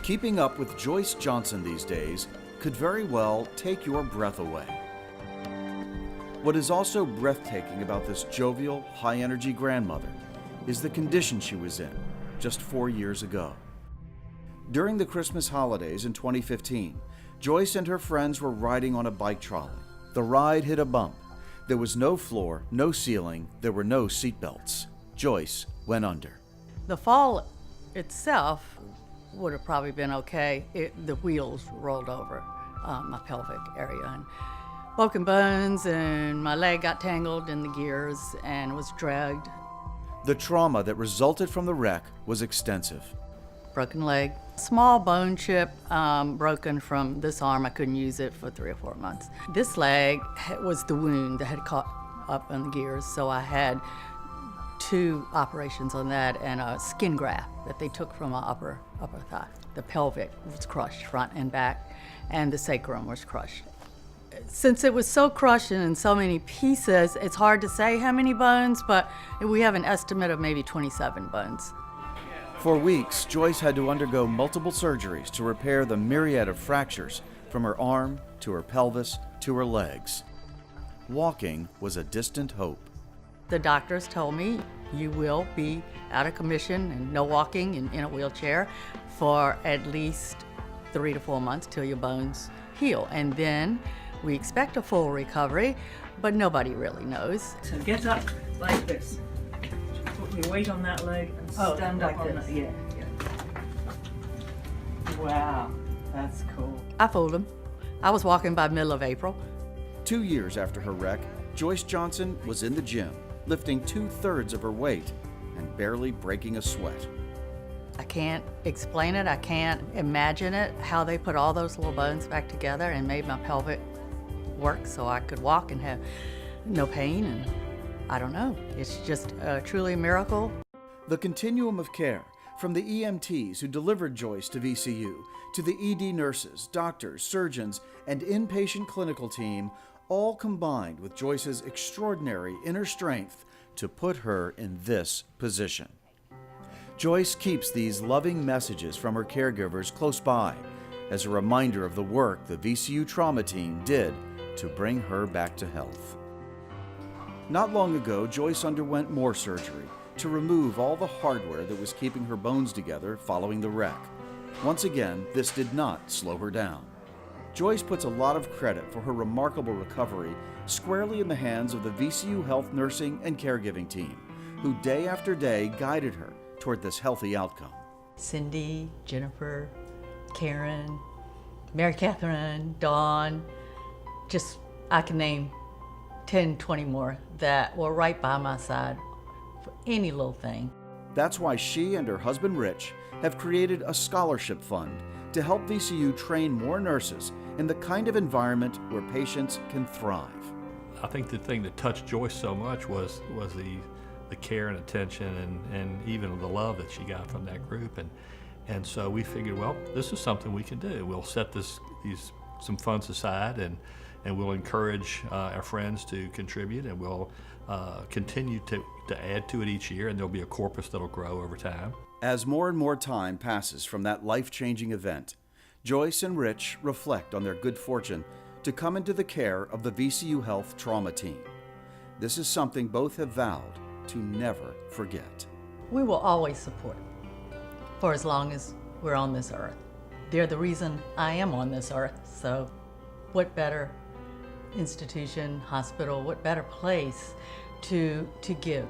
Keeping up with Joyce Johnson these days could very well take your breath away. What is also breathtaking about this jovial, high-energy grandmother is the condition she was in just 4 years ago. During the Christmas holidays in 2015, Joyce and her friends were riding on a bike trolley. The ride hit a bump. There was no floor, no ceiling, there were no seatbelts. Joyce went under. The fall itself would have probably been okay. The wheels rolled over my pelvic area and broken bones, and my leg got tangled in the gears and was dragged. The trauma that resulted from the wreck was extensive. Broken leg, small bone chip broken from this arm. I couldn't use it for 3 or 4 months. This leg was the wound that had caught up in the gears, so I had 2 operations on that and a skin graft that they took from my upper thigh. The pelvic was crushed, front and back, and the sacrum was crushed. Since it was so crushed and in so many pieces, it's hard to say how many bones, but we have an estimate of maybe 27 bones. For weeks, Joyce had to undergo multiple surgeries to repair the myriad of fractures from her arm to her pelvis to her legs. Walking was a distant hope. The doctors told me, you will be out of commission and no walking in a wheelchair for at least 3 to 4 months till your bones heal. And then we expect a full recovery, but nobody really knows. So get up like this. Put your weight on that leg and stand up on that. Yeah. Wow, that's cool. I fooled him. I was walking by middle of April. 2 years after her wreck, Joyce Johnson was in the gym, lifting 2/3 of her weight and barely breaking a sweat. I can't explain it. I can't imagine it, how they put all those little bones back together and made my pelvic work so I could walk and have no pain, and I don't know. It's just truly a miracle. The continuum of care, from the EMTs who delivered Joyce to VCU, to the ED nurses, doctors, surgeons, and inpatient clinical team, all combined with Joyce's extraordinary inner strength to put her in this position. Joyce keeps these loving messages from her caregivers close by as a reminder of the work the VCU trauma team did to bring her back to health. Not long ago, Joyce underwent more surgery to remove all the hardware that was keeping her bones together following the wreck. Once again, this did not slow her down. Joyce puts a lot of credit for her remarkable recovery squarely in the hands of the VCU Health nursing and caregiving team, who day after day guided her toward this healthy outcome. Cindy, Jennifer, Karen, Mary Catherine, Dawn, just I can name 10, 20 more that were right by my side for any little thing. That's why she and her husband Rich have created a scholarship fund to help VCU train more nurses in the kind of environment where patients can thrive. I think the thing that touched Joyce so much was the care and attention and even the love that she got from that group. And so we figured, well, this is something we can do. We'll set some funds aside and we'll encourage our friends to contribute, and we'll continue to add to it each year, and there'll be a corpus that'll grow over time. As more and more time passes from that life-changing event, Joyce and Rich reflect on their good fortune to come into the care of the VCU Health trauma team. This is something both have vowed to never forget. We will always support for as long as we're on this earth. They're the reason I am on this earth, so what better institution, hospital, what better place to give.